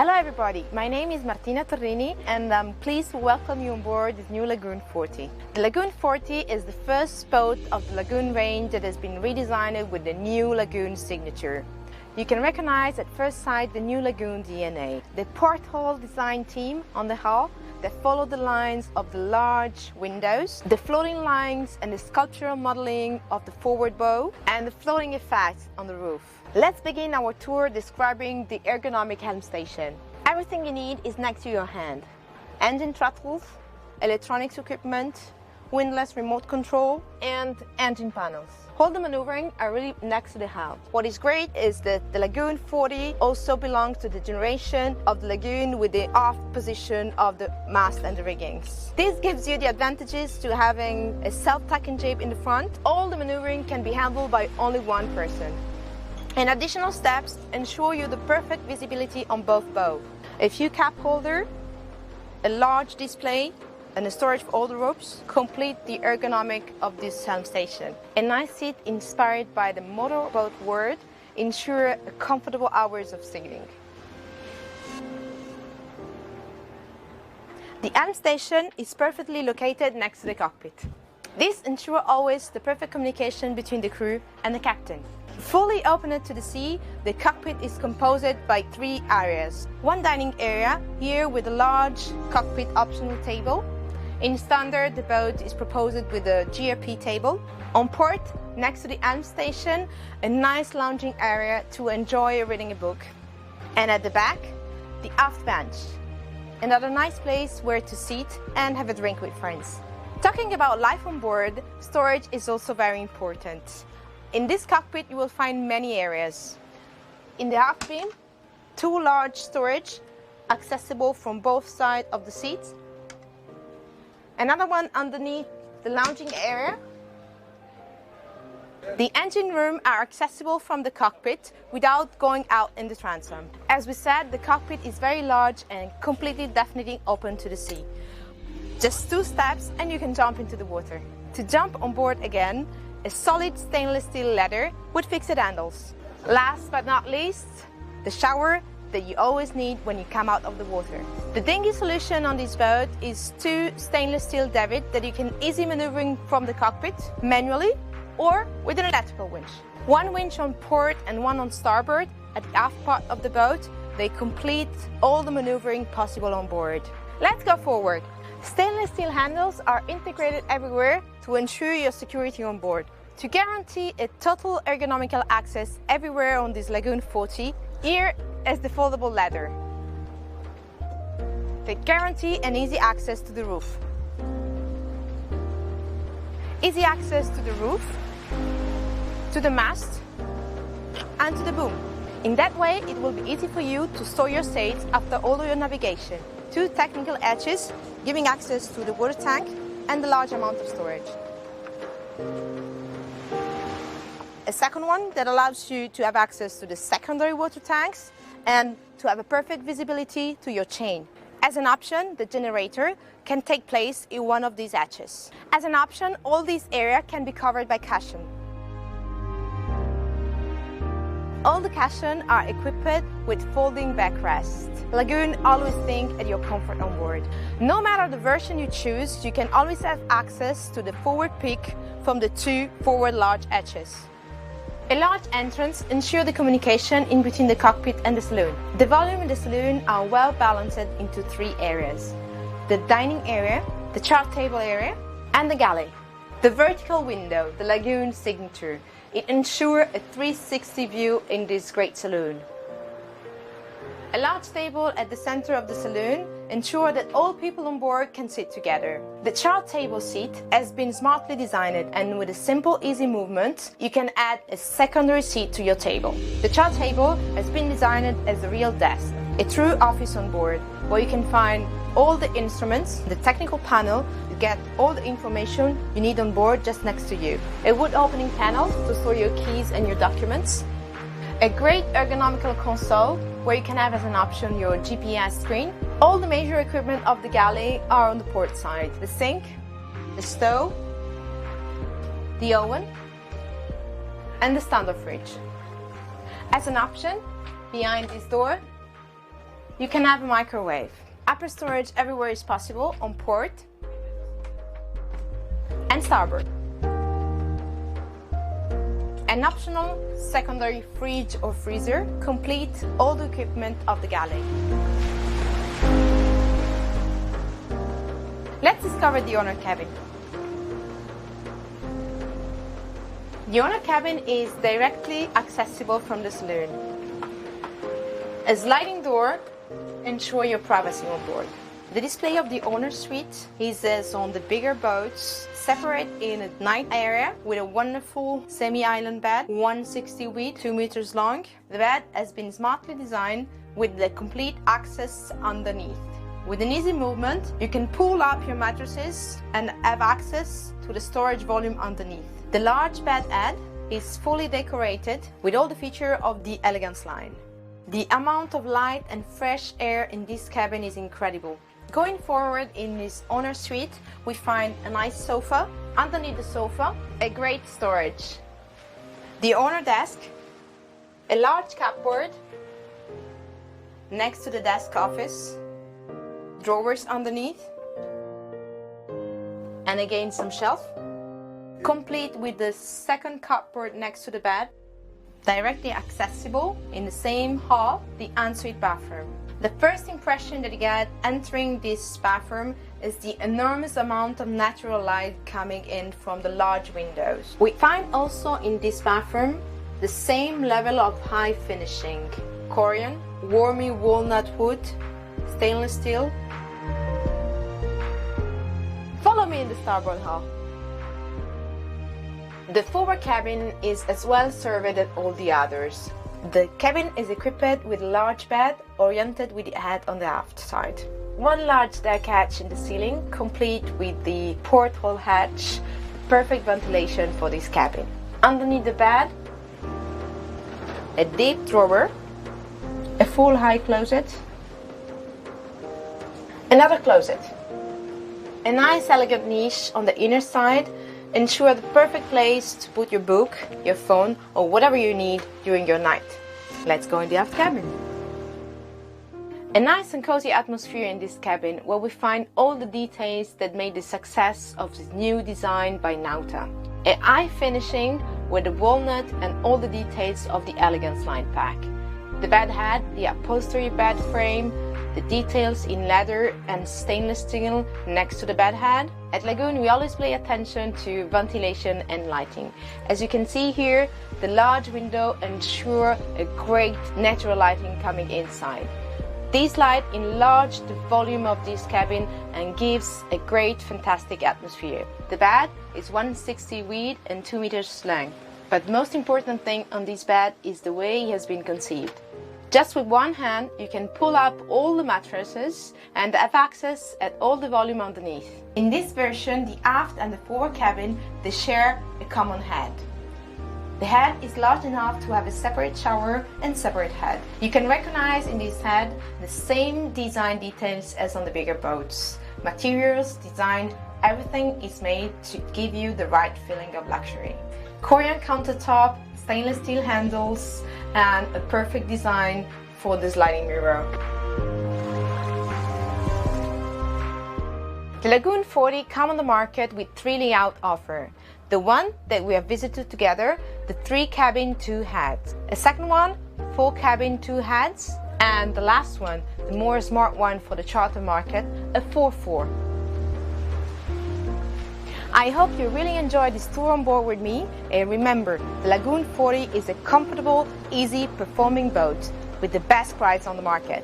Hello everybody, my name is Martina Torrini and I'm pleased to welcome you on board this new Lagoon 40. The Lagoon 40 is the first boat of the Lagoon range that has been redesigned with the new Lagoon signature. You can recognize at first sight the new Lagoon DNA. The porthole design team on the hull that follow the lines of the large windows, the floating lines and the sculptural modeling of the forward bow, and the floating effects on the roof. Let's begin our tour describing the ergonomic helm station. Everything you need is next to your hand. Engine throttles, electronics equipment, windlass remote control, and engine panels. All the maneuvering are really next to the helm. What is great is that the Lagoon 40 also belongs to the generation of the Lagoon with the aft position of the mast and the riggings. This gives you the advantages to having a self-tacking jib in the front. All the maneuvering can be handled by only one person. And additional steps ensure you the perfect visibility on both bows. A few cup holder, a large display, and a storage for all the ropes complete the ergonomic of this helm station. A nice seat inspired by the motorboat word ensure comfortable hours of sailing. The helm station is perfectly located next to the cockpit. This ensures always the perfect communication between the crew and the captain. Fully opened to the sea, the cockpit is composed by three areas. One dining area, here with a large cockpit optional table. In standard, the boat is proposed with a GRP table. On port, next to the helm station, a nice lounging area to enjoy reading a book. And at the back, the aft bench. Another nice place where to sit and have a drink with friends. Talking about life on board, storage is also very important. In this cockpit, you will find many areas. In the aft bin, two large storage accessible from both sides of the seats. Another one underneath the lounging area. The engine room are accessible from the cockpit without going out in the transom. As we said, the cockpit is very large and completely definitely open to the sea. Just 2 steps and you can jump into the water. To jump on board again, a solid stainless steel ladder with fixed handles. Last but not least, the shower that you always need when you come out of the water. The dinghy solution on this boat is 2 stainless steel davits that you can easily maneuver from the cockpit manually or with an electrical winch. 1 winch on port and 1 on starboard at the aft part of the boat. They complete all the maneuvering possible on board. Let's go forward. Stainless steel handles are integrated everywhere to ensure your security on board. To guarantee a total ergonomical access everywhere on this Lagoon 40, here is the foldable ladder. They guarantee an easy access to the roof. Easy access to the roof, to the mast, and to the boom. In that way, it will be easy for you to store your sails after all of your navigation. 2 technical hatches giving access to the water tank and the large amount of storage. A second one that allows you to have access to the secondary water tanks and to have a perfect visibility to your chain. As an option, the generator can take place in one of these hatches. As an option, all these areas can be covered by cushion. All the cushions are equipped with folding backrest. Lagoon always think at your comfort on board. No matter the version you choose, you can always have access to the forward peak from the 2 forward large hatches. A large entrance ensures the communication in between the cockpit and the saloon. The volume in the saloon are well balanced into 3 areas: the dining area, the chart table area, and the galley. The vertical window, the Lagoon signature, it ensures a 360 view in this great saloon. A large table at the center of the saloon ensures that all people on board can sit together. The chart table seat has been smartly designed, and with a simple, easy movement, you can add a secondary seat to your table. The chart table has been designed as a real desk, a true office on board, where you can find all the instruments, the technical panel, you get all the information you need on board just next to you. A wood opening panel to store your keys and your documents. A great ergonomical console where you can have as an option your GPS screen. All the major equipment of the galley are on the port side. The sink, the stove, the oven, and the standard fridge. As an option, behind this door, you can have a microwave. Upper storage everywhere is possible on port and starboard. An optional secondary fridge or freezer complete all the equipment of the galley. Let's discover the owner cabin. The owner cabin is directly accessible from the saloon. A sliding door ensures your privacy on board. The display of the owner suite is as on the bigger boats, separate in a night area with a wonderful semi-island bed, 160 width, 2 meters long. The bed has been smartly designed with the complete access underneath. With an easy movement, you can pull up your mattresses and have access to the storage volume underneath. The large bed head is fully decorated with all the features of the Elegance line. The amount of light and fresh air in this cabin is incredible. Going forward in this owner suite, we find a nice sofa. Underneath the sofa, a great storage. The owner desk, a large cupboard next to the desk office, drawers underneath, and again some shelf, complete with the second cupboard next to the bed, directly accessible in the same hall, the ensuite bathroom. The first impression that you get entering this bathroom is the enormous amount of natural light coming in from the large windows. We find also in this bathroom the same level of high finishing: Corian, warmy walnut wood, stainless steel. Follow me in the starboard hall. The forward cabin is as well served as all the others. The cabin is equipped with a large bed oriented with the head on the aft side. One large deck hatch in the ceiling, complete with the porthole hatch, perfect ventilation for this cabin. Underneath the bed, a deep drawer, a full high closet, another closet. A nice elegant niche on the inner side ensure the perfect place to put your book, your phone, or whatever you need during your night. Let's go in the aft cabin. A nice and cozy atmosphere in this cabin where we find all the details that made the success of this new design by Nauta. A high finishing with the walnut and all the details of the Elegance line pack. The bed head, the upholstery bed frame, the details in leather and stainless steel next to the bed head. At Lagoon, we always pay attention to ventilation and lighting. As you can see here, the large window ensure a great natural lighting coming inside. This light enlarge the volume of this cabin and gives a great, fantastic atmosphere. The bed is 160 width and 2 meters long. But the most important thing on this bed is the way it has been conceived. Just with one hand, you can pull up all the mattresses and have access at all the volume underneath. In this version, the aft and the forward cabin, they share a common head. The head is large enough to have a separate shower and separate head. You can recognize in this head the same design details as on the bigger boats. Materials, design, everything is made to give you the right feeling of luxury. Corian countertop, stainless steel handles, and a perfect design for the sliding mirror. The Lagoon 40 come on the market with 3 layout offer. The one that we have visited together, the 3 cabin 2 heads. A second one, 4 cabin 2 heads, and the last one, the more smart one for the charter market, a 4-4. I hope you really enjoyed this tour on board with me, and remember, the Lagoon 40 is a comfortable, easy performing boat with the best price on the market.